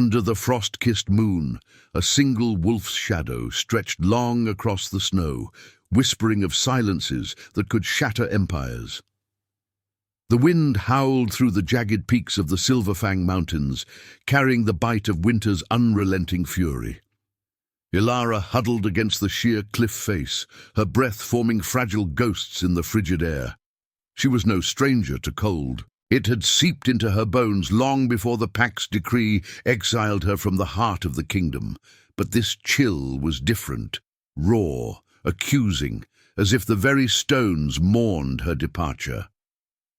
Under the frost-kissed moon, a single wolf's shadow stretched long across the snow, whispering of silences that could shatter empires. The wind howled through the jagged peaks of the Silverfang Mountains, carrying the bite of winter's unrelenting fury. Ilara huddled against the sheer cliff face, her breath forming fragile ghosts in the frigid air. She was no stranger to cold. It had seeped into her bones long before the Pack's decree exiled her from the heart of the kingdom. But this chill was different, raw, accusing, as if the very stones mourned her departure.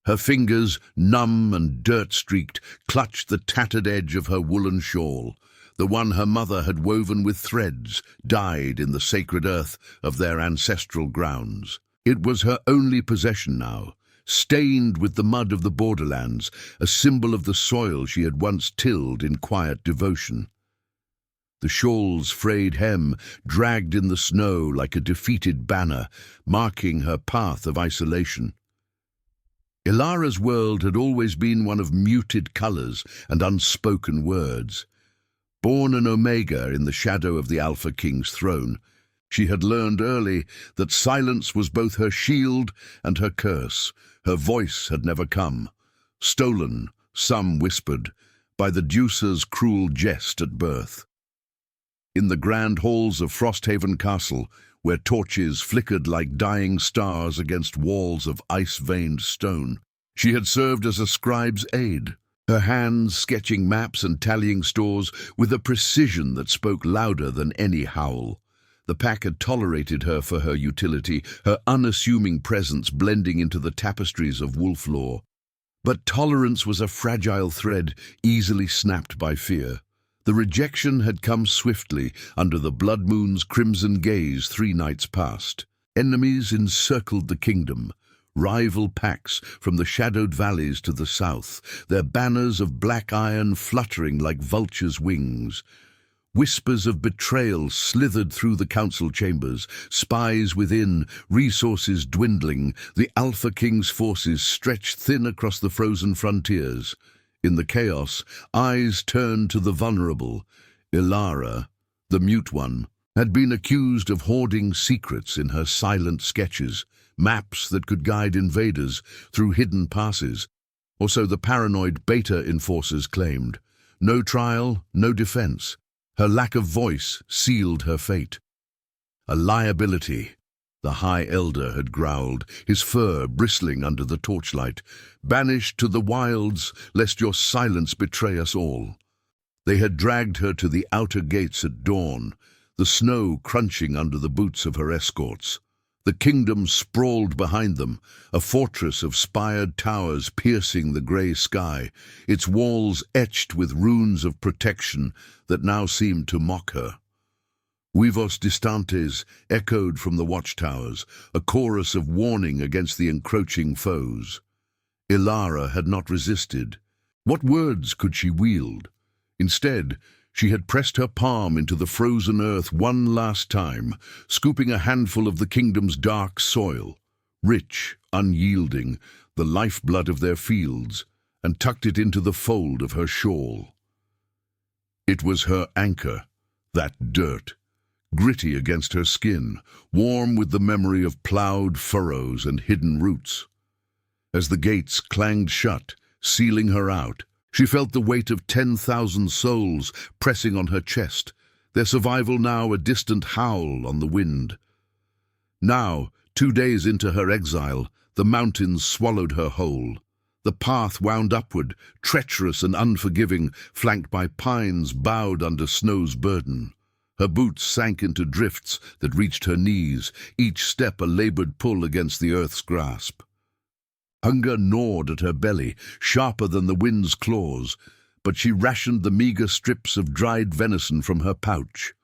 Her fingers, numb and dirt-streaked, clutched the tattered edge of her woolen shawl, the one her mother had woven with threads, dyed in the sacred earth of their ancestral grounds. It was her only possession now, stained with the mud of the borderlands, a symbol of the soil she had once tilled in quiet devotion. The shawl's frayed hem dragged in the snow like a defeated banner, marking her path of isolation. Ilara's world had always been one of muted colors and unspoken words. Born an Omega in the shadow of the Alpha King's throne, she had learned early that silence was both her shield and her curse. Her voice had never come, stolen, some whispered, by the Deucer's cruel jest at birth. In the grand halls of Frosthaven Castle, where torches flickered like dying stars against walls of ice-veined stone, she had served as a scribe's aide, her hands sketching maps and tallying stores with a precision that spoke louder than any howl. The Pack had tolerated her for her utility, her unassuming presence blending into the tapestries of wolf lore. But tolerance was a fragile thread, easily snapped by fear. The rejection had come swiftly under the blood moon's crimson gaze 3 nights past. Enemies encircled the kingdom, rival packs from the shadowed valleys to the south, their banners of black iron fluttering like vultures' wings. Whispers of betrayal slithered through the council chambers, spies within, resources dwindling, the Alpha King's forces stretched thin across the frozen frontiers. In the chaos, eyes turned to the vulnerable. Ilara, the mute one, had been accused of hoarding secrets in her silent sketches, maps that could guide invaders through hidden passes, or so the paranoid beta enforcers claimed. No trial, no defense. Her lack of voice sealed her fate. A liability, the High Elder had growled, his fur bristling under the torchlight. Banished to the wilds, lest your silence betray us all. They had dragged her to the outer gates at dawn, the snow crunching under the boots of her escorts. The kingdom sprawled behind them, a fortress of spired towers piercing the grey sky, its walls etched with runes of protection that now seemed to mock her. Vivos distantes echoed from the watchtowers, a chorus of warning against the encroaching foes. Ilara had not resisted. What words could she wield? Instead, she had pressed her palm into the frozen earth one last time, scooping a handful of the kingdom's dark soil, rich, unyielding, the lifeblood of their fields, and tucked it into the fold of her shawl. It was her anchor, that dirt, gritty against her skin, warm with the memory of ploughed furrows and hidden roots. As the gates clanged shut, sealing her out, she felt the weight of 10,000 souls pressing on her chest, their survival now a distant howl on the wind. Now, 2 days into her exile, the mountains swallowed her whole. The path wound upward, treacherous and unforgiving, flanked by pines bowed under snow's burden. Her boots sank into drifts that reached her knees, each step a labored pull against the earth's grasp. Hunger gnawed at her belly, sharper than the wind's claws, but she rationed the meager strips of dried venison from her pouch.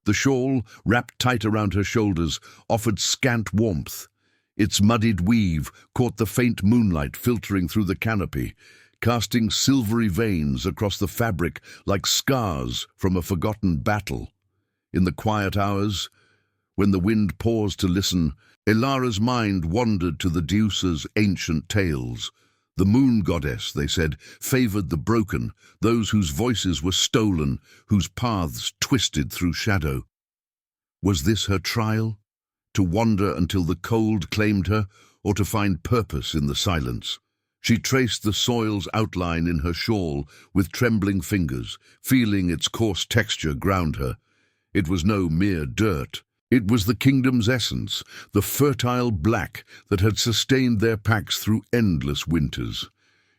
The shawl, wrapped tight around her shoulders, offered scant warmth. Its muddied weave caught the faint moonlight filtering through the canopy, casting silvery veins across the fabric like scars from a forgotten battle. In the quiet hours, when the wind paused to listen, Ilara's mind wandered to the Deucer's ancient tales, The moon goddess, they said, favored the broken, those whose voices were stolen, whose paths twisted through shadow. Was this her trial? To wander until the cold claimed her, or to find purpose in the silence? She traced the soil's outline in her shawl with trembling fingers, feeling its coarse texture ground her. It was no mere dirt. It was the kingdom's essence, the fertile black that had sustained their packs through endless winters.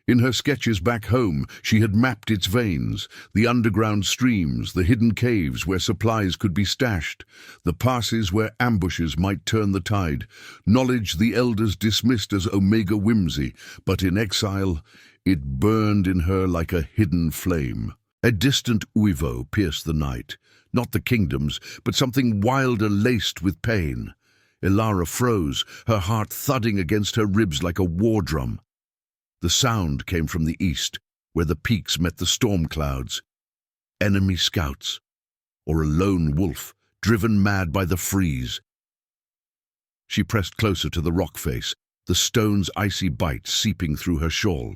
In her sketches back home, she had mapped its veins, the underground streams, the hidden caves where supplies could be stashed, the passes where ambushes might turn the tide, knowledge the elders dismissed as omega whimsy, but in exile, it burned in her like a hidden flame. A distant uivo pierced the night, not the kingdom's, but something wilder laced with pain. Ilara froze, her heart thudding against her ribs like a war drum. The sound came from the east, where the peaks met the storm clouds. Enemy scouts, or a lone wolf, driven mad by the freeze. She pressed closer to the rock face, the stone's icy bite seeping through her shawl.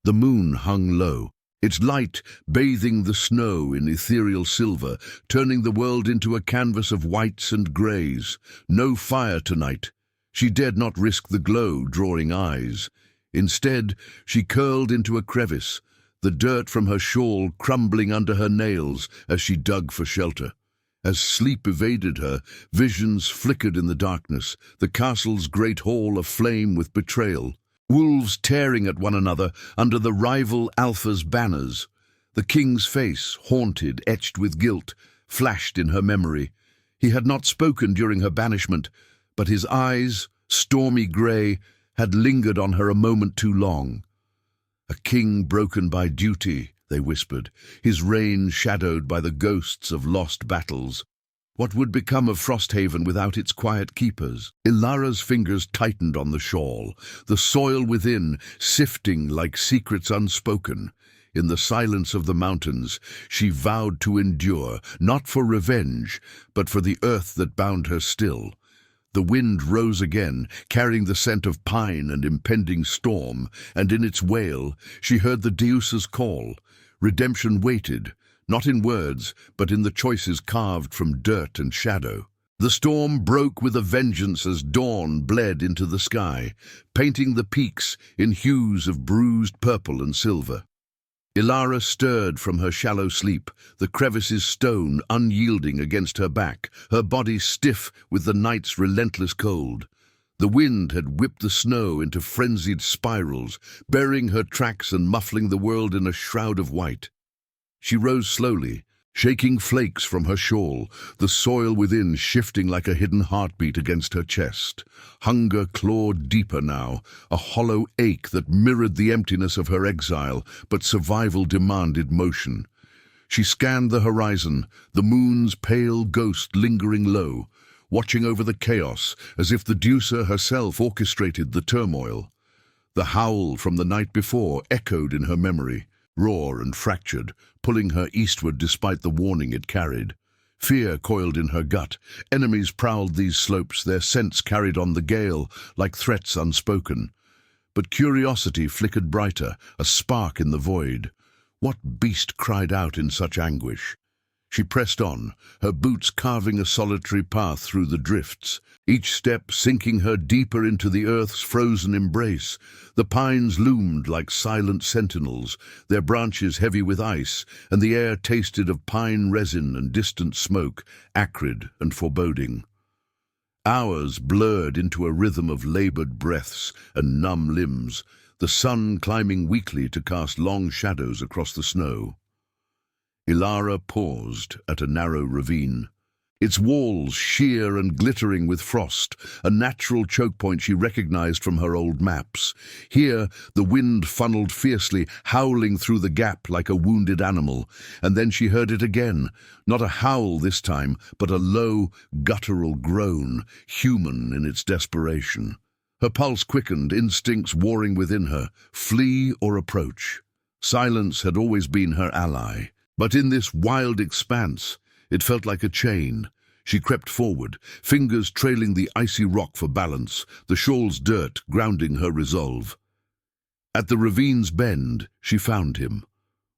The moon hung low, its light bathing the snow in ethereal silver, turning the world into a canvas of whites and greys. No fire tonight. She dared not risk the glow drawing eyes. Instead, she curled into a crevice, the dirt from her shawl crumbling under her nails as she dug for shelter. As sleep evaded her, visions flickered in the darkness, the castle's great hall aflame with betrayal. Wolves tearing at one another under the rival Alpha's banners. The king's face, haunted, etched with guilt, flashed in her memory. He had not spoken during her banishment, but his eyes, stormy grey, had lingered on her a moment too long. A king broken by duty, they whispered, his reign shadowed by the ghosts of lost battles. What would become of Frosthaven without its quiet keepers? Ilara's fingers tightened on the shawl, the soil within sifting like secrets unspoken. In the silence of the mountains, she vowed to endure, not for revenge, but for the earth that bound her still. The wind rose again, carrying the scent of pine and impending storm, and in its wail she heard the Deuce's call. Redemption waited, not in words, but in the choices carved from dirt and shadow. The storm broke with a vengeance as dawn bled into the sky, painting the peaks in hues of bruised purple and silver. Ilara stirred from her shallow sleep, the crevice's stone unyielding against her back, her body stiff with the night's relentless cold. The wind had whipped the snow into frenzied spirals, burying her tracks and muffling the world in a shroud of white. She rose slowly, shaking flakes from her shawl, the soil within shifting like a hidden heartbeat against her chest. Hunger clawed deeper now, a hollow ache that mirrored the emptiness of her exile, but survival demanded motion. She scanned the horizon, the moon's pale ghost lingering low, watching over the chaos as if the Deucer herself orchestrated the turmoil. The howl from the night before echoed in her memory, raw and fractured, pulling her eastward despite the warning it carried. Fear coiled in her gut. Enemies prowled these slopes, their scents carried on the gale, like threats unspoken. But curiosity flickered brighter, a spark in the void. What beast cried out in such anguish? She pressed on, her boots carving a solitary path through the drifts, each step sinking her deeper into the earth's frozen embrace. The pines loomed like silent sentinels, their branches heavy with ice, and the air tasted of pine resin and distant smoke, acrid and foreboding. Hours blurred into a rhythm of labored breaths and numb limbs, the sun climbing weakly to cast long shadows across the snow. Ilara paused at a narrow ravine, its walls sheer and glittering with frost, a natural choke point she recognized from her old maps. Here, the wind funneled fiercely, howling through the gap like a wounded animal, and then she heard it again, not a howl this time, but a low, guttural groan, human in its desperation. Her pulse quickened, instincts warring within her, flee or approach. Silence had always been her ally. But in this wild expanse, it felt like a chain. She crept forward, fingers trailing the icy rock for balance, the shawl's dirt grounding her resolve. At the ravine's bend, she found him,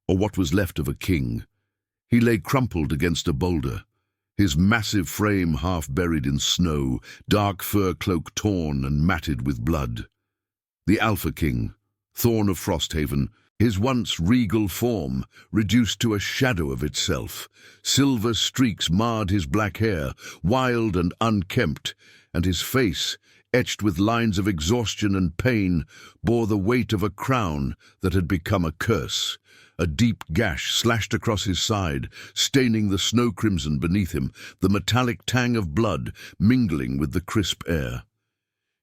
or what was left of a king. He lay crumpled against a boulder, his massive frame half buried in snow, dark fur cloak torn and matted with blood. The Alpha King, Thorn of Frosthaven, his once regal form reduced to a shadow of itself. Silver streaks marred his black hair, wild and unkempt, and his face, etched with lines of exhaustion and pain, bore the weight of a crown that had become a curse. A deep gash slashed across his side, staining the snow-crimson beneath him, the metallic tang of blood mingling with the crisp air.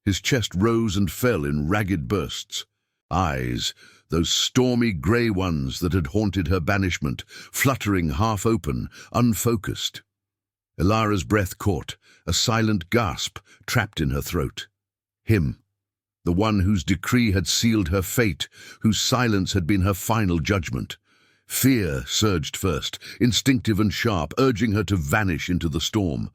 His chest rose and fell in ragged bursts. Eyes, those stormy grey ones that had haunted her banishment, fluttering half open, unfocused. Ilara's breath caught, a silent gasp trapped in her throat. Him, the one whose decree had sealed her fate, whose silence had been her final judgment. Fear surged first, instinctive and sharp, urging her to vanish into the storm.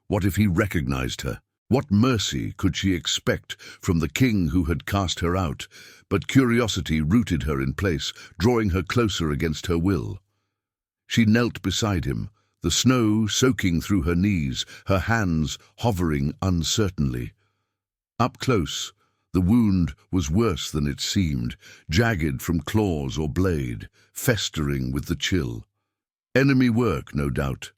What if he recognized her? What mercy could she expect from the king who had cast her out? But curiosity rooted her in place, drawing her closer against her will. She knelt beside him, the snow soaking through her knees, her hands hovering uncertainly. Up close, the wound was worse than it seemed, jagged from claws or blade, festering with the chill. Enemy work, no doubt.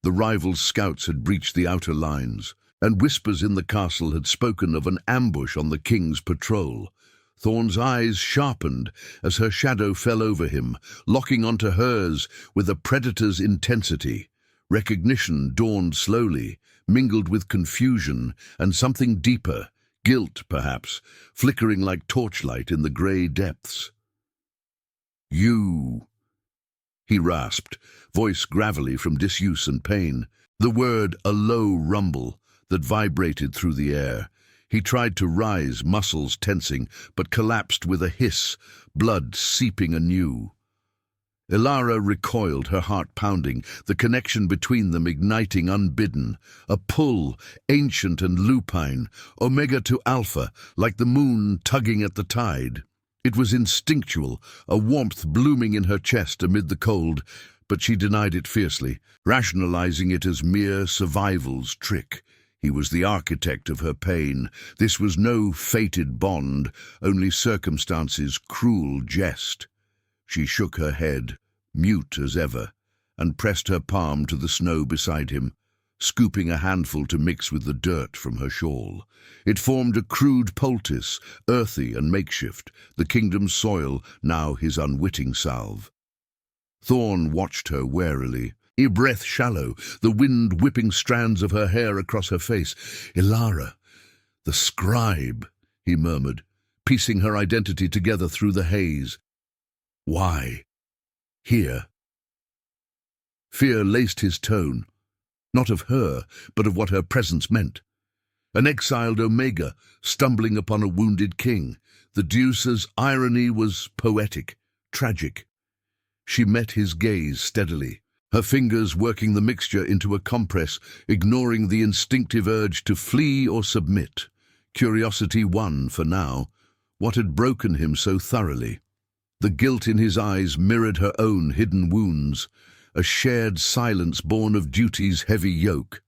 The rival scouts had breached the outer lines, and whispers in the castle had spoken of an ambush on the king's patrol. Thorn's eyes sharpened as her shadow fell over him, locking onto hers with a predator's intensity. Recognition dawned slowly, mingled with confusion and something deeper, guilt perhaps, flickering like torchlight in the grey depths. "You," he rasped, voice gravelly from disuse and pain, the word a low rumble that vibrated through the air. He tried to rise, muscles tensing, but collapsed with a hiss, blood seeping anew. Ilara recoiled, her heart pounding, the connection between them igniting unbidden. A pull, ancient and lupine, omega to alpha, like the moon tugging at the tide. It was instinctual, a warmth blooming in her chest amid the cold, but she denied it fiercely, rationalizing it as mere survival's trick. He was the architect of her pain. This was no fated bond, only circumstance's cruel jest. She shook her head, mute as ever, and pressed her palm to the snow beside him, scooping a handful to mix with the dirt from her shawl. It formed a crude poultice, earthy and makeshift, the kingdom's soil, now his unwitting salve. Thorn watched her warily, her breath shallow, the wind whipping strands of her hair across her face. "Ilara, the scribe," he murmured, piecing her identity together through the haze. "Why? Here?" Fear laced his tone, not of her, but of what her presence meant. An exiled Omega, stumbling upon a wounded king. The Deuce's irony was poetic, tragic. She met his gaze steadily, her fingers working the mixture into a compress, ignoring the instinctive urge to flee or submit. Curiosity won for now. What had broken him so thoroughly? The guilt in his eyes mirrored her own hidden wounds, a shared silence born of duty's heavy yoke.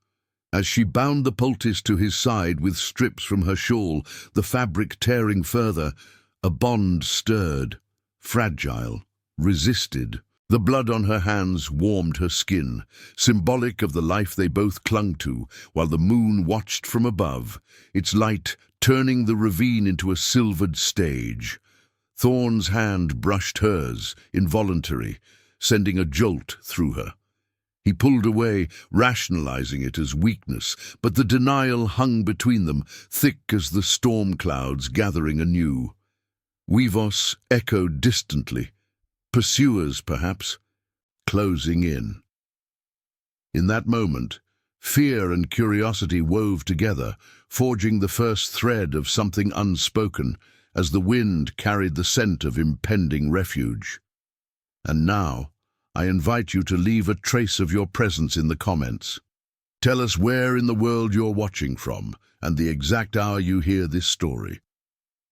As she bound the poultice to his side with strips from her shawl, the fabric tearing further, a bond stirred, fragile, resisted. The blood on her hands warmed her skin, symbolic of the life they both clung to, while the moon watched from above, its light turning the ravine into a silvered stage. Thorn's hand brushed hers, involuntary, sending a jolt through her. He pulled away, rationalizing it as weakness, but the denial hung between them, thick as the storm clouds gathering anew. Weavos echoed distantly, pursuers perhaps, closing in. In that moment, fear and curiosity wove together, forging the first thread of something unspoken, as the wind carried the scent of impending refuge. And now, I invite you to leave a trace of your presence in the comments. Tell us where in the world you're watching from, and the exact hour you hear this story.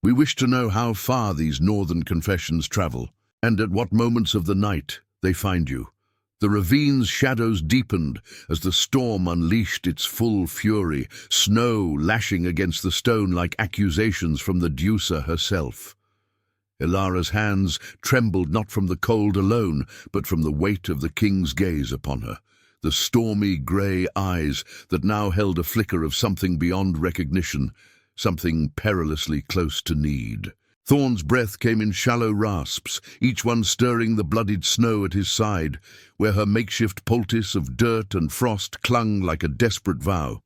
We wish to know how far these northern confessions travel, and at what moments of the night they find you. The ravine's shadows deepened as the storm unleashed its full fury, snow lashing against the stone like accusations from the Deucer herself. Ilara's hands trembled not from the cold alone, but from the weight of the king's gaze upon her, the stormy grey eyes that now held a flicker of something beyond recognition, something perilously close to need. Thorn's breath came in shallow rasps, each one stirring the bloodied snow at his side, where her makeshift poultice of dirt and frost clung like a desperate vow.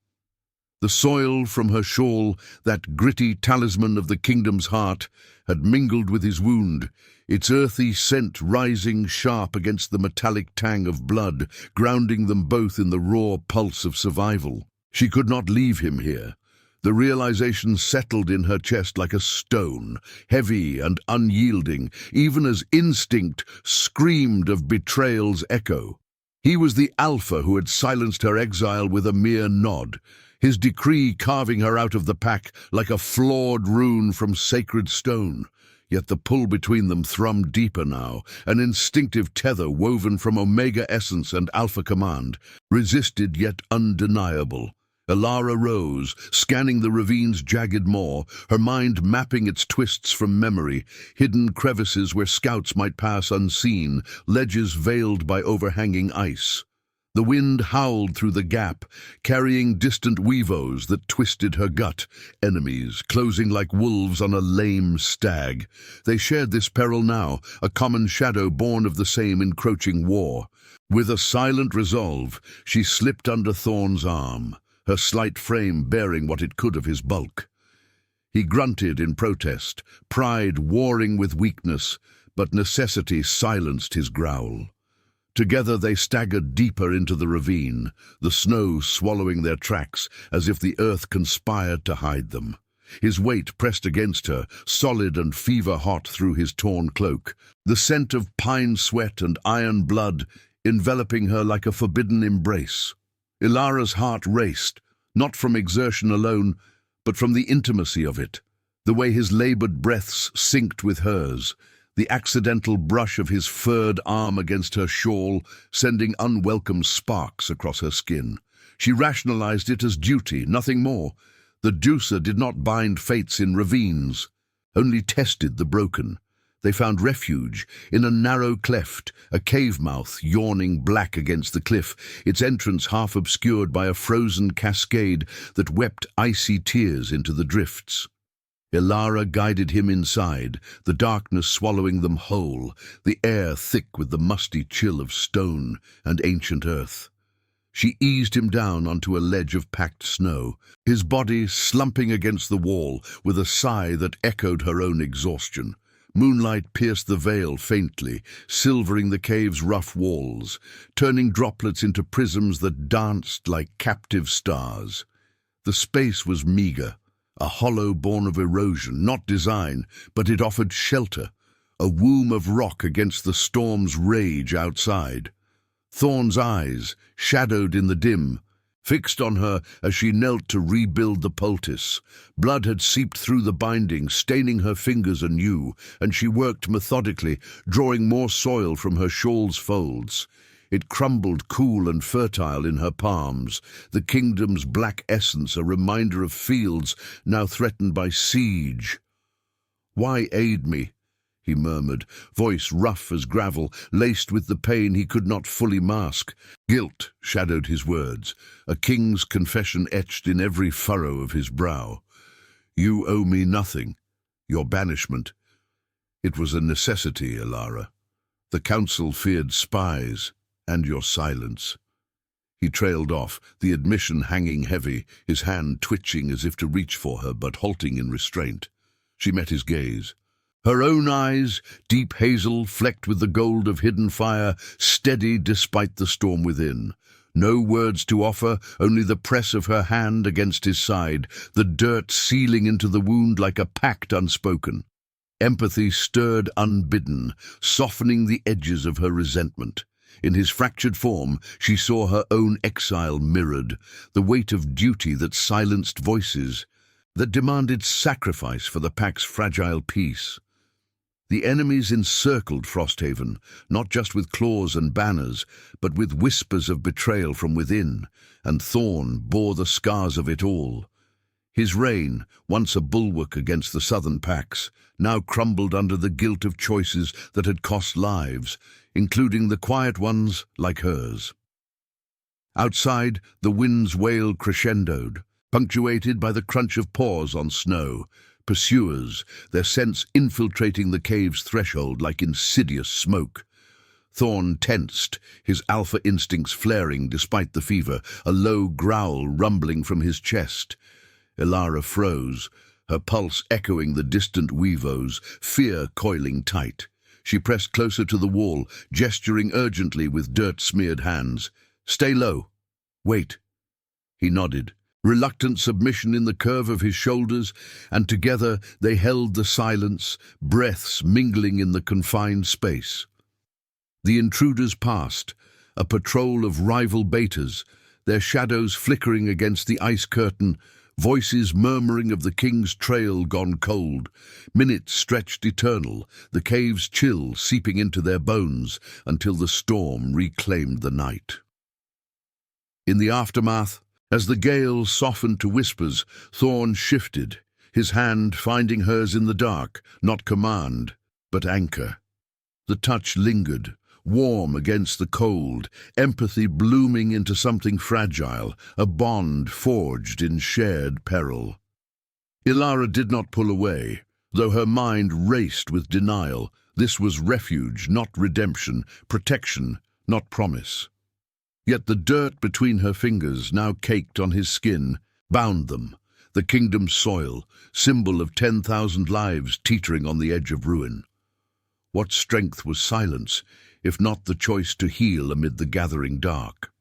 The soil from her shawl, that gritty talisman of the kingdom's heart, had mingled with his wound, its earthy scent rising sharp against the metallic tang of blood, grounding them both in the raw pulse of survival. She could not leave him here. The realization settled in her chest like a stone, heavy and unyielding, even as instinct screamed of betrayal's echo. He was the Alpha who had silenced her exile with a mere nod, his decree carving her out of the pack like a flawed rune from sacred stone. Yet the pull between them thrummed deeper now, an instinctive tether woven from Omega essence and Alpha command, resisted yet undeniable. Ilara rose, scanning the ravine's jagged maw, her mind mapping its twists from memory, hidden crevices where scouts might pass unseen, ledges veiled by overhanging ice. The wind howled through the gap, carrying distant weavos that twisted her gut, enemies closing like wolves on a lame stag. They shared this peril now, a common shadow born of the same encroaching war. With a silent resolve, she slipped under Thorn's arm, her slight frame bearing what it could of his bulk. He grunted in protest, pride warring with weakness, but necessity silenced his growl. Together they staggered deeper into the ravine, the snow swallowing their tracks as if the earth conspired to hide them. His weight pressed against her, solid and fever-hot through his torn cloak, the scent of pine sweat and iron blood enveloping her like a forbidden embrace. Ilara's heart raced, not from exertion alone, but from the intimacy of it, the way his labored breaths synced with hers, the accidental brush of his furred arm against her shawl, sending unwelcome sparks across her skin. She rationalized it as duty, nothing more. The Deucer did not bind fates in ravines, only tested the broken. They found refuge in a narrow cleft, a cave mouth yawning black against the cliff, its entrance half obscured by a frozen cascade that wept icy tears into the drifts. Ilara guided him inside, the darkness swallowing them whole, the air thick with the musty chill of stone and ancient earth. She eased him down onto a ledge of packed snow, his body slumping against the wall with a sigh that echoed her own exhaustion. Moonlight pierced the veil faintly, silvering the cave's rough walls, turning droplets into prisms that danced like captive stars. The space was meager, a hollow born of erosion, not design, but it offered shelter, a womb of rock against the storm's rage outside. Thorn's eyes, shadowed in the dim, fixed on her as she knelt to rebuild the poultice. Blood had seeped through the binding, staining her fingers anew, and she worked methodically, drawing more soil from her shawl's folds. It crumbled cool and fertile in her palms, the kingdom's black essence a reminder of fields now threatened by siege. "Why aid me?" he murmured, voice rough as gravel, laced with the pain he could not fully mask. Guilt shadowed his words, a king's confession etched in every furrow of his brow. "You owe me nothing. Your banishment. It was a necessity, Ilara. The council feared spies, and your silence." He trailed off, the admission hanging heavy, his hand twitching as if to reach for her, but halting in restraint. She met his gaze. Her own eyes, deep hazel, flecked with the gold of hidden fire, steady despite the storm within. No words to offer, only the press of her hand against his side, the dirt sealing into the wound like a pact unspoken. Empathy stirred unbidden, softening the edges of her resentment. In his fractured form, she saw her own exile mirrored, the weight of duty that silenced voices. that demanded sacrifice for the pack's fragile peace. The enemies encircled Frosthaven, not just with claws and banners, but with whispers of betrayal from within, and Thorn bore the scars of it all. His reign, once a bulwark against the southern packs, now crumbled under the guilt of choices that had cost lives, including the quiet ones like hers. Outside, the wind's wail crescendoed, punctuated by the crunch of paws on snow, pursuers, their scents infiltrating the cave's threshold like insidious smoke. Thorn tensed, his alpha instincts flaring despite the fever, a low growl rumbling from his chest. Ilara froze, her pulse echoing the distant Weavo's, fear coiling tight. She pressed closer to the wall, gesturing urgently with dirt-smeared hands. "Stay low. Wait." He nodded, reluctant submission in the curve of his shoulders, and together they held the silence, breaths mingling in the confined space. The intruders passed, a patrol of rival betas, their shadows flickering against the ice curtain, voices murmuring of the king's trail gone cold, minutes stretched eternal, the cave's chill seeping into their bones until the storm reclaimed the night. In the aftermath, as the gale softened to whispers, Thorn shifted, his hand finding hers in the dark, not command, but anchor. The touch lingered, warm against the cold, empathy blooming into something fragile, a bond forged in shared peril. Ilara did not pull away, though her mind raced with denial. This was refuge, not redemption, protection, not promise. Yet the dirt between her fingers, now caked on his skin, bound them, the kingdom's soil, symbol of 10,000 lives teetering on the edge of ruin. What strength was silence, if not the choice to heal amid the gathering dark?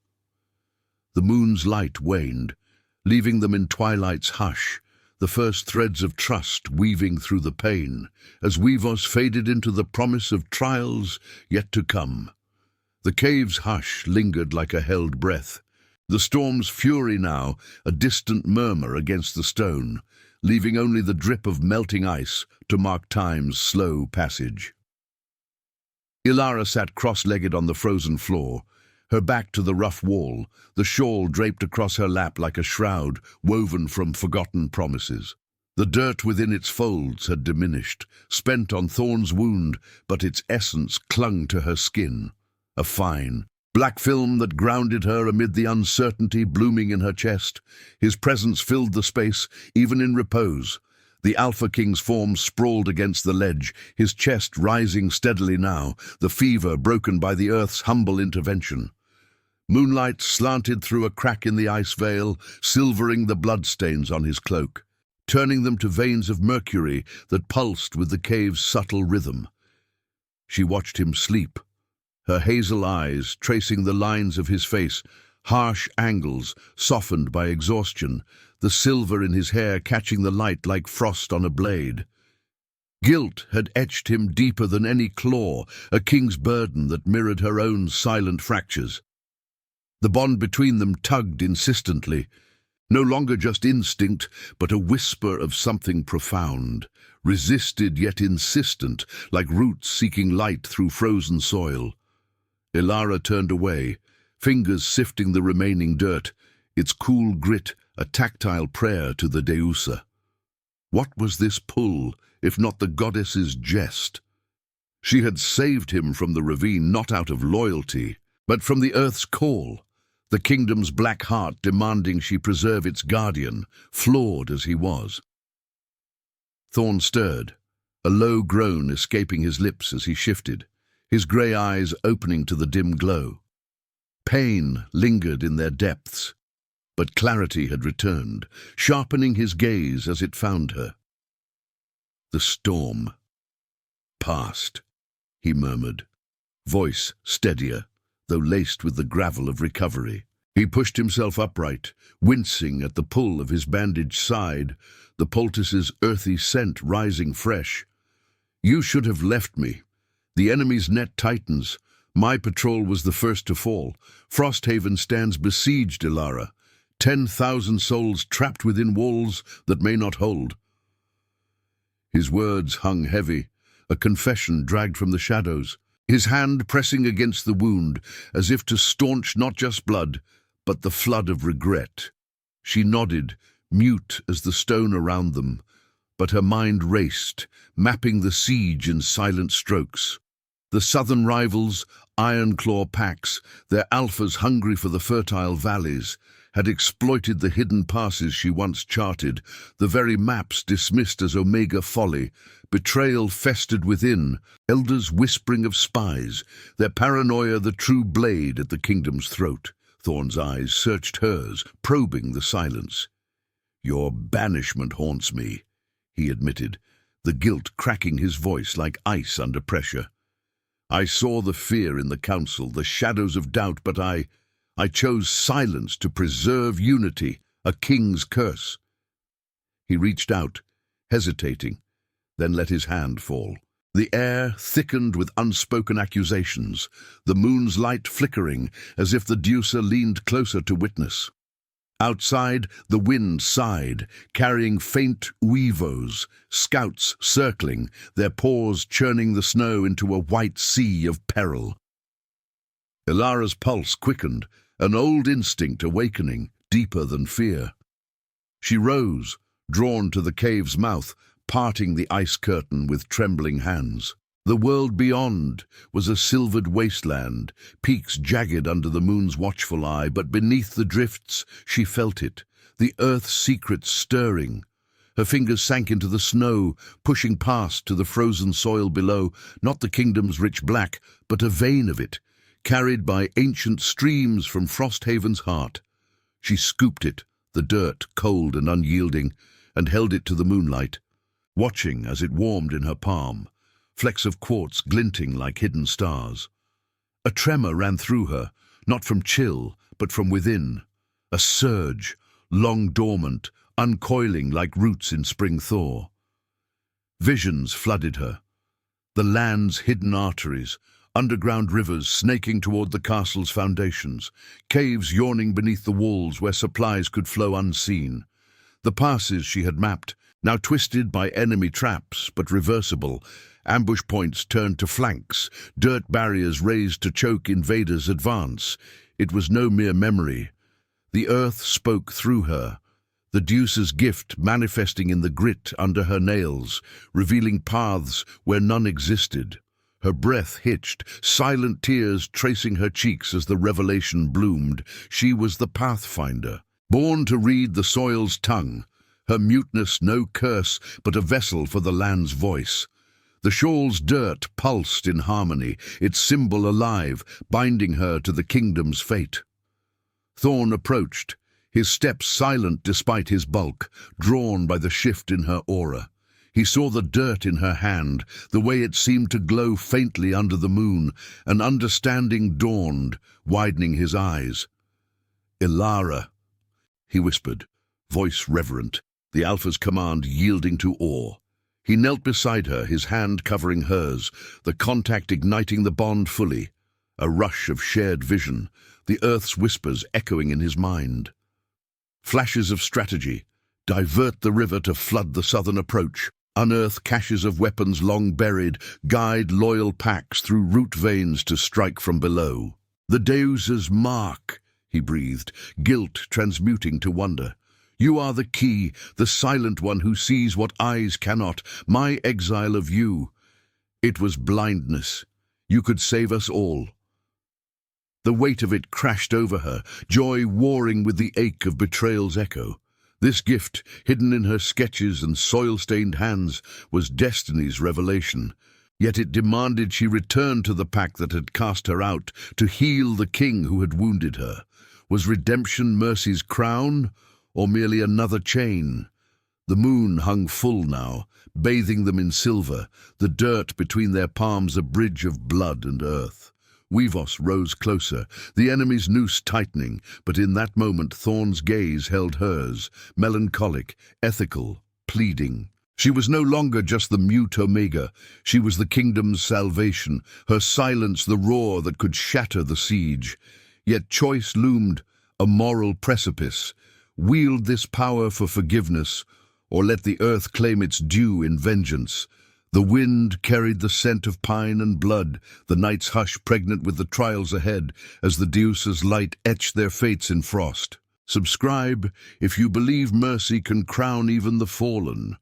The moon's light waned, leaving them in twilight's hush, the first threads of trust weaving through the pain, as Weavos faded into the promise of trials yet to come. The cave's hush lingered like a held breath, the storm's fury now a distant murmur against the stone, leaving only the drip of melting ice to mark time's slow passage. Ilara sat cross-legged on the frozen floor, her back to the rough wall, the shawl draped across her lap like a shroud woven from forgotten promises. The dirt within its folds had diminished, spent on Thorn's wound, but its essence clung to her skin. A fine, black film that grounded her amid the uncertainty blooming in her chest. His presence filled the space, even in repose. The Alpha King's form sprawled against the ledge, his chest rising steadily now, the fever broken by the Earth's humble intervention. Moonlight slanted through a crack in the ice veil, silvering the bloodstains on his cloak, turning them to veins of mercury that pulsed with the cave's subtle rhythm. She watched him sleep, her hazel eyes tracing the lines of his face, harsh angles softened by exhaustion, the silver in his hair catching the light like frost on a blade. Guilt had etched him deeper than any claw, a king's burden that mirrored her own silent fractures. The bond between them tugged insistently, no longer just instinct, but a whisper of something profound, resisted yet insistent, like roots seeking light through frozen soil. Ilara turned away, fingers sifting the remaining dirt, its cool grit a tactile prayer to the Deusa. What was this pull, if not the goddess's jest? She had saved him from the ravine not out of loyalty, but from the earth's call, the kingdom's black heart demanding she preserve its guardian, flawed as he was. Thorn stirred, a low groan escaping his lips as he shifted, his grey eyes opening to the dim glow. Pain lingered in their depths, but clarity had returned, sharpening his gaze as it found her. The storm passed, he murmured, voice steadier, though laced with the gravel of recovery. He pushed himself upright, wincing at the pull of his bandaged side, the poultice's earthy scent rising fresh. "You should have left me. The enemy's net tightens. My patrol was the first to fall. Frosthaven stands besieged, Ilara. 10,000 souls trapped within walls that may not hold. His words hung heavy, a confession dragged from the shadows, his hand pressing against the wound, as if to staunch not just blood, but the flood of regret. She nodded, mute as the stone around them, but her mind raced, mapping the siege in silent strokes. The southern rivals, iron-claw packs, their alphas hungry for the fertile valleys, had exploited the hidden passes she once charted, the very maps dismissed as Omega folly. Betrayal festered within, elders whispering of spies, their paranoia the true blade at the kingdom's throat. Thorn's eyes searched hers, probing the silence. "Your banishment haunts me," he admitted, the guilt cracking his voice like ice under pressure. "I saw the fear in the council, the shadows of doubt, but I chose silence to preserve unity, a king's curse." He reached out, hesitating, then let his hand fall. The air thickened with unspoken accusations, the moon's light flickering as if the deucer leaned closer to witness. Outside, the wind sighed, carrying faint uivos, scouts circling, their paws churning the snow into a white sea of peril. Ilara's pulse quickened, an old instinct awakening, deeper than fear. She rose, drawn to the cave's mouth, parting the ice curtain with trembling hands. The world beyond was a silvered wasteland, peaks jagged under the moon's watchful eye, but beneath the drifts she felt it, the earth's secrets stirring. Her fingers sank into the snow, pushing past to the frozen soil below, not the kingdom's rich black, but a vein of it, carried by ancient streams from Frosthaven's heart. She scooped it, the dirt cold and unyielding, and held it to the moonlight, watching as it warmed in her palm, flecks of quartz glinting like hidden stars. A tremor ran through her, not from chill, but from within. A surge, long dormant, uncoiling like roots in spring thaw. Visions flooded her. The land's hidden arteries, underground rivers snaking toward the castle's foundations, caves yawning beneath the walls where supplies could flow unseen. The passes she had mapped, now twisted by enemy traps, but reversible, ambush points turned to flanks, dirt barriers raised to choke invaders' advance. It was no mere memory. The earth spoke through her, the deuce's gift manifesting in the grit under her nails, revealing paths where none existed. Her breath hitched, silent tears tracing her cheeks as the revelation bloomed. She was the pathfinder, born to read the soil's tongue, her muteness no curse, but a vessel for the land's voice. The shawl's dirt pulsed in harmony, its symbol alive, binding her to the kingdom's fate. Thorn approached, his steps silent despite his bulk, drawn by the shift in her aura. He saw the dirt in her hand, the way it seemed to glow faintly under the moon. An understanding dawned, widening his eyes. "Ilara," he whispered, voice reverent, the Alpha's command yielding to awe. He knelt beside her, his hand covering hers, the contact igniting the bond fully. A rush of shared vision, the Earth's whispers echoing in his mind. Flashes of strategy. Divert the river to flood the southern approach. Unearth caches of weapons long buried. Guide loyal packs through root veins to strike from below. "The Deuse's mark," he breathed, guilt transmuting to wonder. "You are the key, the silent one who sees what eyes cannot, my exile of you. It was blindness. You could save us all." The weight of it crashed over her, joy warring with the ache of betrayal's echo. This gift, hidden in her sketches and soil-stained hands, was destiny's revelation. Yet it demanded she return to the pack that had cast her out, to heal the king who had wounded her. Was redemption mercy's crown, or merely another chain? The moon hung full now, bathing them in silver, the dirt between their palms a bridge of blood and earth. Weavos rose closer, the enemy's noose tightening, but in that moment Thorn's gaze held hers, melancholic, ethical, pleading. She was no longer just the mute Omega, she was the kingdom's salvation, her silence the roar that could shatter the siege. Yet choice loomed, a moral precipice. Wield this power for forgiveness, or let the earth claim its due in vengeance. The wind carried the scent of pine and blood, the night's hush pregnant with the trials ahead, as the Deuce's light etched their fates in frost. Subscribe if you believe mercy can crown even the fallen.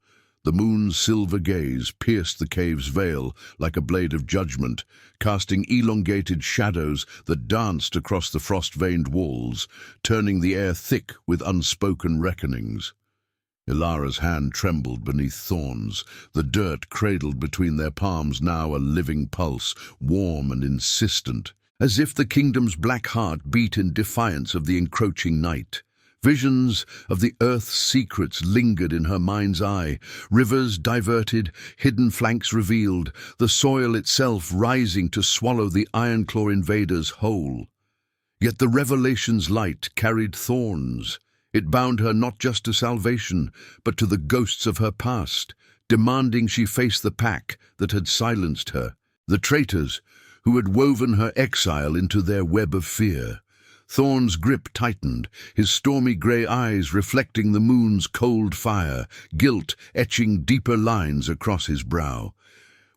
The moon's silver gaze pierced the cave's veil like a blade of judgment, casting elongated shadows that danced across the frost-veined walls, turning the air thick with unspoken reckonings. Ilara's hand trembled beneath thorns, the dirt cradled between their palms now a living pulse, warm and insistent, as if the kingdom's black heart beat in defiance of the encroaching night. Visions of the earth's secrets lingered in her mind's eye, rivers diverted, hidden flanks revealed, the soil itself rising to swallow the Ironclaw invaders whole. Yet the revelation's light carried thorns. It bound her not just to salvation, but to the ghosts of her past, demanding she face the pack that had silenced her, the traitors who had woven her exile into their web of fear. Thorn's grip tightened, his stormy grey eyes reflecting the moon's cold fire, guilt etching deeper lines across his brow.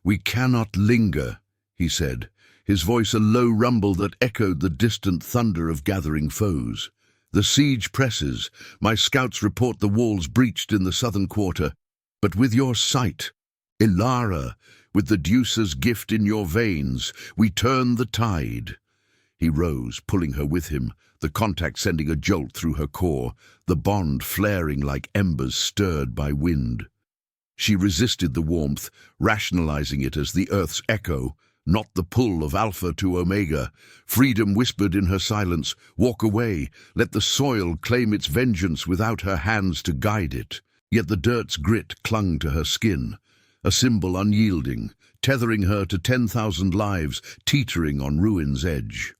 "We cannot linger," he said, his voice a low rumble that echoed the distant thunder of gathering foes. "The siege presses. My scouts report the walls breached in the southern quarter. But with your sight, Ilara, with the Deuce's gift in your veins, we turn the tide." He rose, pulling her with him, the contact sending a jolt through her core, the bond flaring like embers stirred by wind. She resisted the warmth, rationalizing it as the earth's echo, not the pull of Alpha to Omega. Freedom whispered in her silence, "Walk away, let the soil claim its vengeance without her hands to guide it." Yet the dirt's grit clung to her skin, a symbol unyielding, tethering her to 10,000 lives teetering on ruin's edge.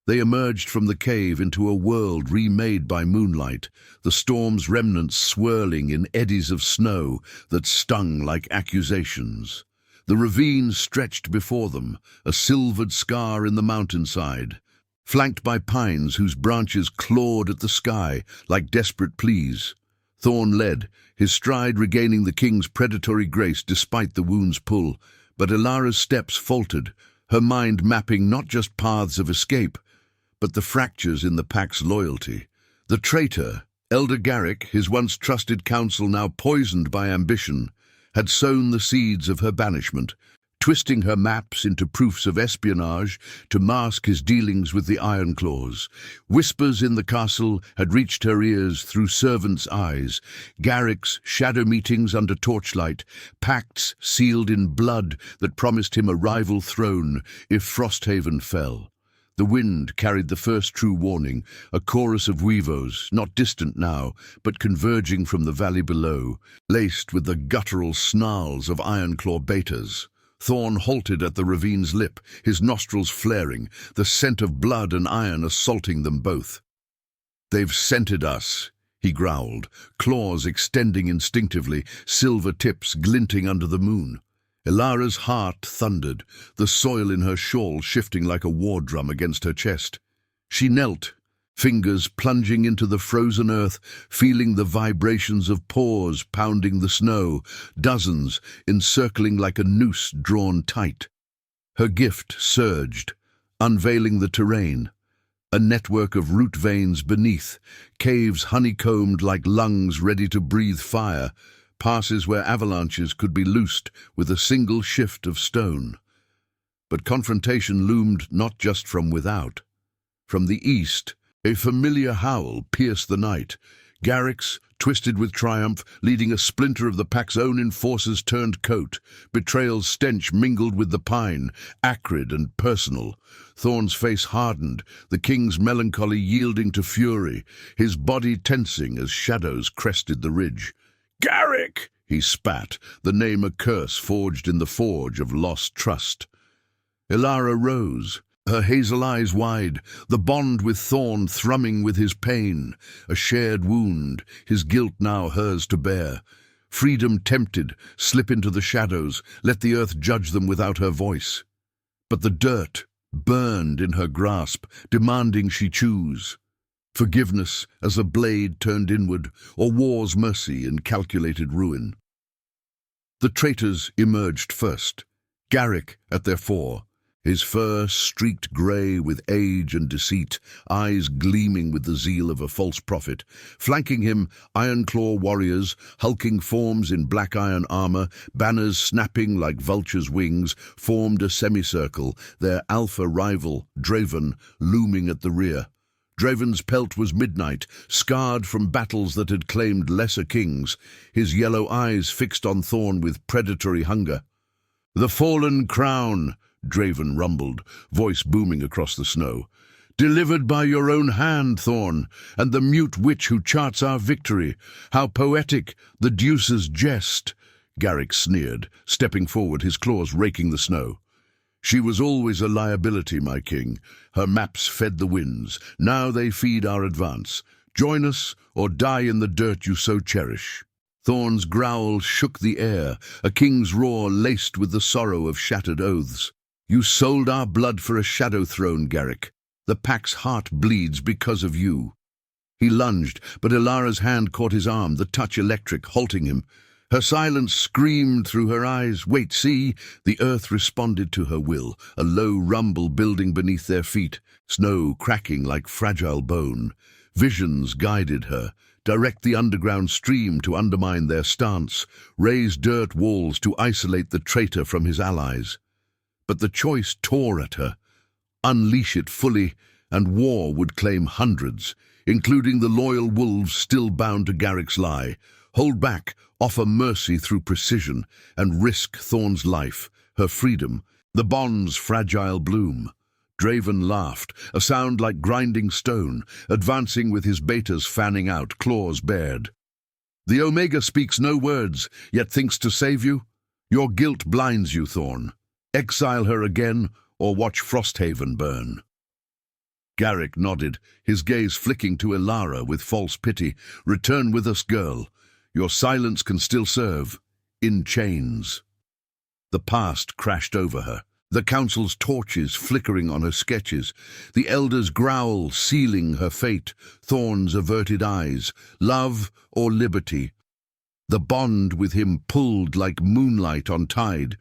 They emerged from the cave into a world remade by moonlight, the storm's remnants swirling in eddies of snow that stung like accusations. The ravine stretched before them, a silvered scar in the mountainside, flanked by pines whose branches clawed at the sky like desperate pleas. Thorn led, his stride regaining the king's predatory grace despite the wound's pull, but Ilara's steps faltered, her mind mapping not just paths of escape, but the fractures in the pack's loyalty. The traitor, Elder Garrick, his once trusted counsel now poisoned by ambition, had sown the seeds of her banishment, twisting her maps into proofs of espionage to mask his dealings with the Ironclaws. Whispers in the castle had reached her ears through servants' eyes, Garrick's shadow meetings under torchlight, pacts sealed in blood that promised him a rival throne if Frosthaven fell. The wind carried the first true warning, a chorus of weavos, not distant now, but converging from the valley below, laced with the guttural snarls of Ironclaw betas. Thorn halted at the ravine's lip, his nostrils flaring, the scent of blood and iron assaulting them both. "They've scented us," he growled, claws extending instinctively, silver tips glinting under the moon. Ilara's heart thundered, the soil in her shawl shifting like a war drum against her chest. She knelt, fingers plunging into the frozen earth, feeling the vibrations of paws pounding the snow, dozens encircling like a noose drawn tight. Her gift surged, unveiling the terrain, a network of root veins beneath, caves honeycombed like lungs ready to breathe fire, passes where avalanches could be loosed with a single shift of stone. But confrontation loomed not just from without. From the east, a familiar howl pierced the night. Garrick's, twisted with triumph, leading a splinter of the pack's own enforcers turned coat. Betrayal's stench mingled with the pine, acrid and personal. Thorn's face hardened, the king's melancholy yielding to fury, his body tensing as shadows crested the ridge. "Garrick!" he spat, the name a curse forged in the forge of lost trust. Ilara rose, her hazel eyes wide, the bond with Thorn thrumming with his pain, a shared wound, his guilt now hers to bear. Freedom tempted, slip into the shadows, let the earth judge them without her voice. But the dirt burned in her grasp, demanding she choose. Forgiveness as a blade turned inward, or war's mercy in calculated ruin. The traitors emerged first, Garrick at their fore, his fur streaked grey with age and deceit, eyes gleaming with the zeal of a false prophet. Flanking him, iron-claw warriors, hulking forms in black iron armour, banners snapping like vultures' wings, formed a semicircle, their alpha rival, Draven, looming at the rear. Draven's pelt was midnight, scarred from battles that had claimed lesser kings, his yellow eyes fixed on Thorn with predatory hunger. "The fallen crown," Draven rumbled, voice booming across the snow. "Delivered by your own hand, Thorn, and the mute witch who charts our victory. How poetic, the deuce's jest!" Garrick sneered, stepping forward, his claws raking the snow. "She was always a liability, my king. Her maps fed the winds. Now they feed our advance. Join us, or die in the dirt you so cherish." Thorn's growl shook the air, a king's roar laced with the sorrow of shattered oaths. "You sold our blood for a shadow throne, Garrick. The pack's heart bleeds because of you." He lunged, but Ilara's hand caught his arm, the touch electric, halting him. Her silence screamed through her eyes. "Wait, see!" The earth responded to her will, a low rumble building beneath their feet, snow cracking like fragile bone. Visions guided her. Direct the underground stream to undermine their stance, raise dirt walls to isolate the traitor from his allies. But the choice tore at her. Unleash it fully, and war would claim hundreds, including the loyal wolves still bound to Garrick's lie. Hold back, offer mercy through precision, and risk Thorn's life, her freedom, the bond's fragile bloom. Draven laughed, a sound like grinding stone, advancing with his betas fanning out, claws bared. "The Omega speaks no words, yet thinks to save you? Your guilt blinds you, Thorn. Exile her again, or watch Frosthaven burn." Garrick nodded, his gaze flicking to Ilara with false pity. "Return with us, girl. Your silence can still serve, in chains." The past crashed over her, the council's torches flickering on her sketches, the elder's growl sealing her fate, Thorn's averted eyes, love or liberty. The bond with him pulled like moonlight on tide,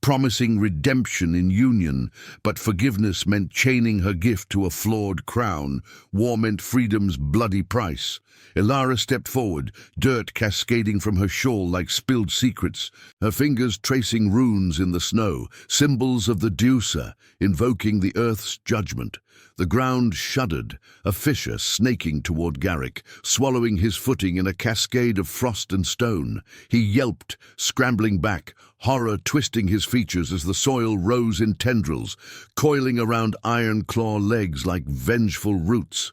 promising redemption in union, but forgiveness meant chaining her gift to a flawed crown. War meant freedom's bloody price. Ilara stepped forward, dirt cascading from her shawl like spilled secrets, her fingers tracing runes in the snow, symbols of the Deucer, invoking the earth's judgment. The ground shuddered, a fissure snaking toward Garrick, swallowing his footing in a cascade of frost and stone. He yelped, scrambling back, horror twisting his features as the soil rose in tendrils, coiling around iron claw legs like vengeful roots.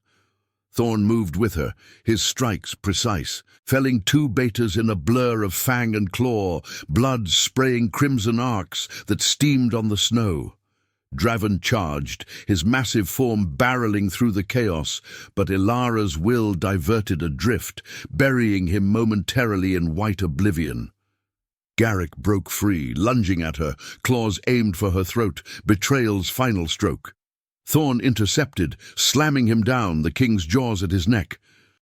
Thorn moved with her, his strikes precise, felling two betas in a blur of fang and claw, blood spraying crimson arcs that steamed on the snow. Draven charged, his massive form barreling through the chaos, but Ilara's will diverted adrift, burying him momentarily in white oblivion. Garrick broke free, lunging at her, claws aimed for her throat, betrayal's final stroke. Thorn intercepted, slamming him down, the king's jaws at his neck.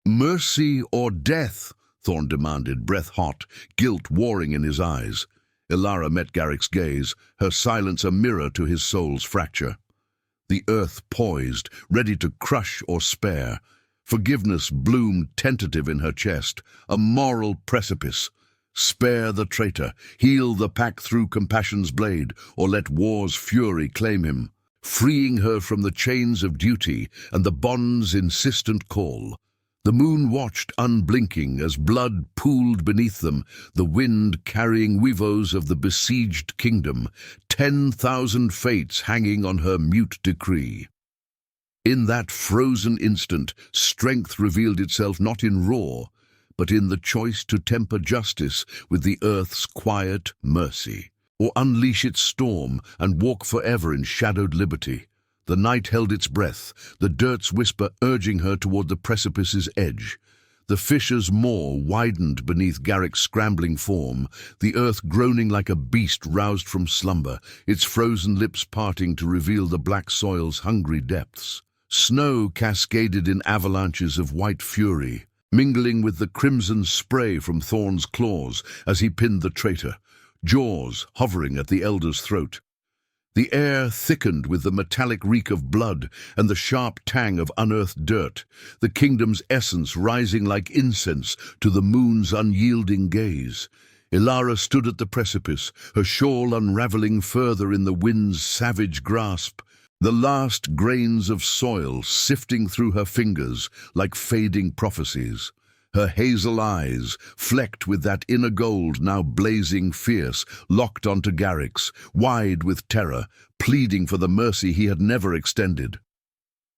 "Mercy or death?" Thorn demanded, breath hot, guilt warring in his eyes. Ilara met Garrick's gaze, her silence a mirror to his soul's fracture. The earth poised, ready to crush or spare. Forgiveness bloomed tentative in her chest, a moral precipice. Spare the traitor, heal the pack through compassion's blade, or let war's fury claim him, freeing her from the chains of duty and the bond's insistent call. The moon watched unblinking as blood pooled beneath them, the wind carrying weavos of the besieged kingdom, 10,000 fates hanging on her mute decree. In that frozen instant, strength revealed itself not in roar, but in the choice to temper justice with the earth's quiet mercy, or unleash its storm and walk forever in shadowed liberty. The night held its breath, the dirt's whisper urging her toward the precipice's edge. The fissure's maw widened beneath Garrick's scrambling form, the earth groaning like a beast roused from slumber, its frozen lips parting to reveal the black soil's hungry depths. Snow cascaded in avalanches of white fury, mingling with the crimson spray from Thorn's claws as he pinned the traitor, jaws hovering at the elder's throat. The air thickened with the metallic reek of blood and the sharp tang of unearthed dirt, the kingdom's essence rising like incense to the moon's unyielding gaze. Ilara stood at the precipice, her shawl unraveling further in the wind's savage grasp, the last grains of soil sifting through her fingers like fading prophecies. Her hazel eyes, flecked with that inner gold now blazing fierce, locked onto Garrick's, wide with terror, pleading for the mercy he had never extended.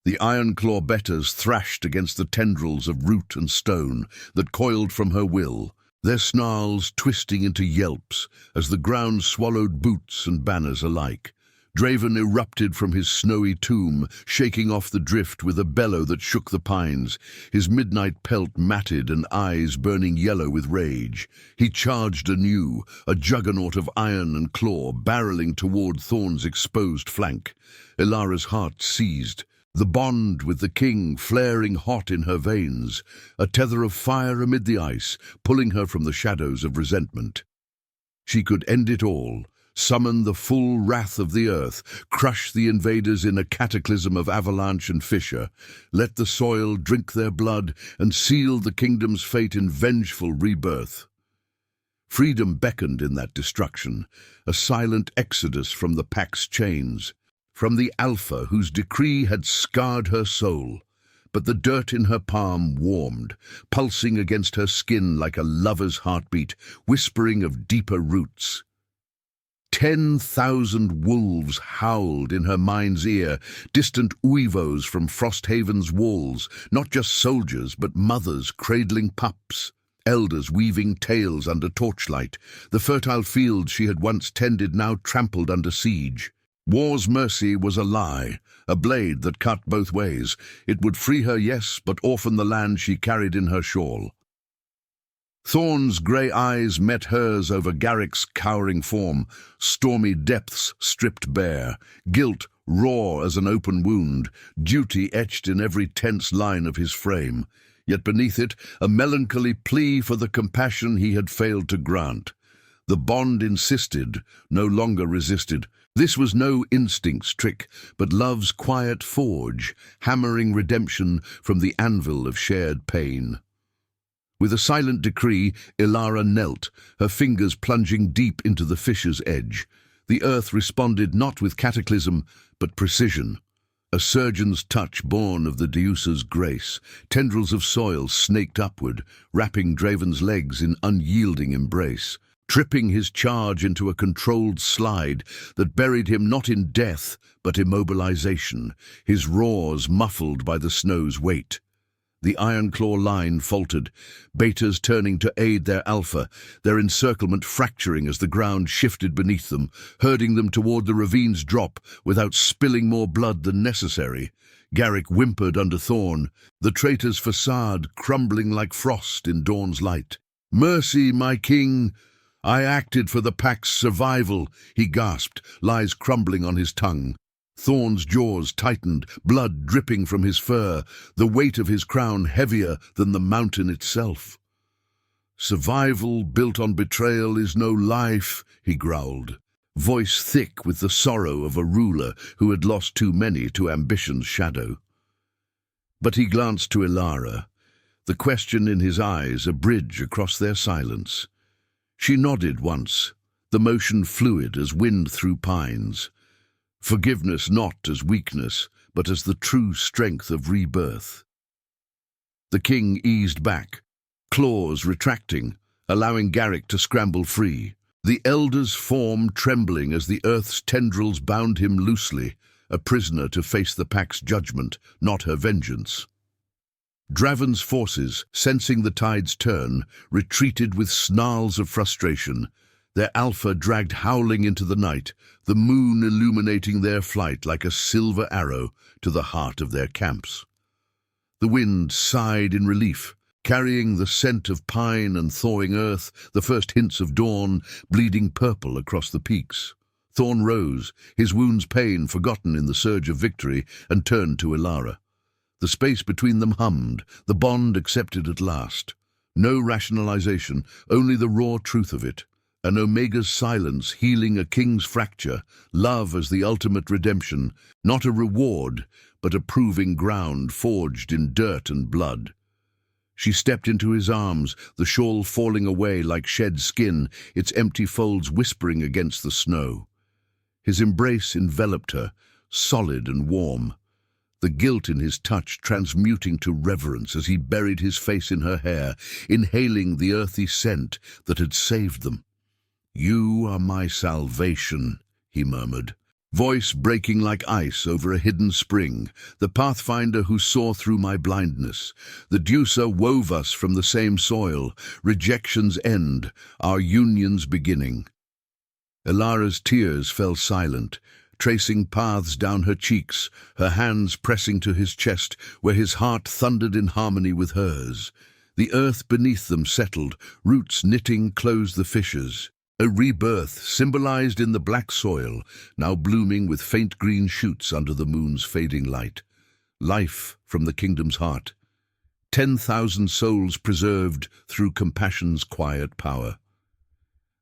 The iron-claw betters thrashed against the tendrils of root and stone that coiled from her will, their snarls twisting into yelps as the ground swallowed boots and banners alike. Draven erupted from his snowy tomb, shaking off the drift with a bellow that shook the pines, his midnight pelt matted and eyes burning yellow with rage. He charged anew, a juggernaut of iron and claw, barreling toward Thorn's exposed flank. Ilara's heart seized, the bond with the king flaring hot in her veins, a tether of fire amid the ice, pulling her from the shadows of resentment. She could end it all, summon the full wrath of the earth, crush the invaders in a cataclysm of avalanche and fissure, let the soil drink their blood, and seal the kingdom's fate in vengeful rebirth. Freedom beckoned in that destruction, a silent exodus from the Pack's chains, from the Alpha whose decree had scarred her soul. But the dirt in her palm warmed, pulsing against her skin like a lover's heartbeat, whispering of deeper roots. 10,000 wolves howled in her mind's ear, distant uivos from Frosthaven's walls, not just soldiers but mothers cradling pups, elders weaving tales under torchlight, the fertile fields she had once tended now trampled under siege. War's mercy was a lie, a blade that cut both ways. It would free her, yes, but orphan the land she carried in her shawl. Thorn's grey eyes met hers over Garrick's cowering form, stormy depths stripped bare, guilt raw as an open wound, duty etched in every tense line of his frame, yet beneath it a melancholy plea for the compassion he had failed to grant. The bond insisted, no longer resisted. This was no instinct's trick, but love's quiet forge, hammering redemption from the anvil of shared pain. With a silent decree, Ilara knelt, her fingers plunging deep into the fissure's edge. The earth responded not with cataclysm, but precision. A surgeon's touch born of the Deusa's grace, tendrils of soil snaked upward, wrapping Draven's legs in unyielding embrace, tripping his charge into a controlled slide that buried him not in death, but immobilization, his roars muffled by the snow's weight. The Ironclaw line faltered, betas turning to aid their alpha, their encirclement fracturing as the ground shifted beneath them, herding them toward the ravine's drop without spilling more blood than necessary. Garrick whimpered under Thorn, the traitor's facade crumbling like frost in dawn's light. "Mercy, my king! I acted for the Pack's survival," he gasped, lies crumbling on his tongue. Thorn's jaws tightened, blood dripping from his fur, the weight of his crown heavier than the mountain itself. "Survival built on betrayal is no life," he growled, voice thick with the sorrow of a ruler who had lost too many to ambition's shadow. But he glanced to Ilara, the question in his eyes a bridge across their silence. She nodded once, the motion fluid as wind through pines. Forgiveness not as weakness, but as the true strength of rebirth. The king eased back, claws retracting, allowing Garrick to scramble free, the elder's form trembling as the earth's tendrils bound him loosely, a prisoner to face the Pack's judgment, not her vengeance. Draven's forces, sensing the tide's turn, retreated with snarls of frustration, their alpha dragged howling into the night, the moon illuminating their flight like a silver arrow to the heart of their camps. The wind sighed in relief, carrying the scent of pine and thawing earth, the first hints of dawn bleeding purple across the peaks. Thorn rose, his wound's pain forgotten in the surge of victory, and turned to Elara. The space between them hummed, the bond accepted at last. No rationalization, only the raw truth of it. An Omega's silence healing a king's fracture, love as the ultimate redemption, not a reward, but a proving ground forged in dirt and blood. She stepped into his arms, the shawl falling away like shed skin, its empty folds whispering against the snow. His embrace enveloped her, solid and warm, the guilt in his touch transmuting to reverence as he buried his face in her hair, inhaling the earthy scent that had saved them. "You are my salvation," he murmured, voice breaking like ice over a hidden spring, the pathfinder who saw through my blindness. The Deucer wove us from the same soil, rejection's end, our union's beginning. Elara's tears fell silent, tracing paths down her cheeks, her hands pressing to his chest where his heart thundered in harmony with hers. The earth beneath them settled, roots knitting closed the fissures. A rebirth symbolized in the black soil, now blooming with faint green shoots under the moon's fading light. Life from the kingdom's heart. 10,000 souls preserved through compassion's quiet power.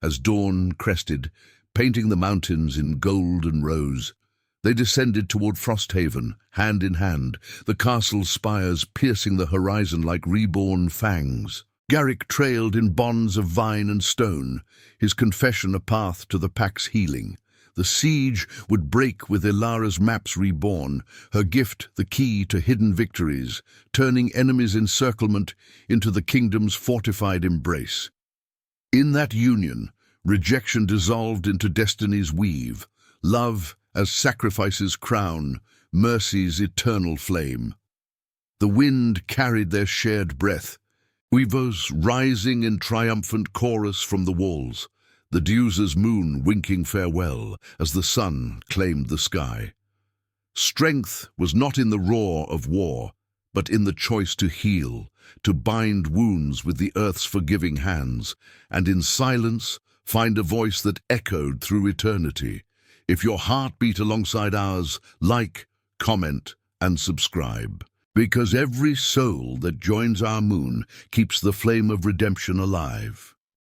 As dawn crested, painting the mountains in gold and rose, they descended toward Frosthaven, hand in hand, the castle's spires piercing the horizon like reborn fangs. Garrick trailed in bonds of vine and stone, his confession a path to the pack's healing. The siege would break with Elara's maps reborn, her gift the key to hidden victories, turning enemies' encirclement into the kingdom's fortified embrace. In that union, rejection dissolved into destiny's weave, love as sacrifice's crown, mercy's eternal flame. The wind carried their shared breath, weavers rising in triumphant chorus from the walls, the Deucer's moon winking farewell as the sun claimed the sky. Strength was not in the roar of war, but in the choice to heal, to bind wounds with the earth's forgiving hands, and in silence find a voice that echoed through eternity. If your heart beat alongside ours, like, comment, and subscribe. Because every soul that joins our moon keeps the flame of redemption alive.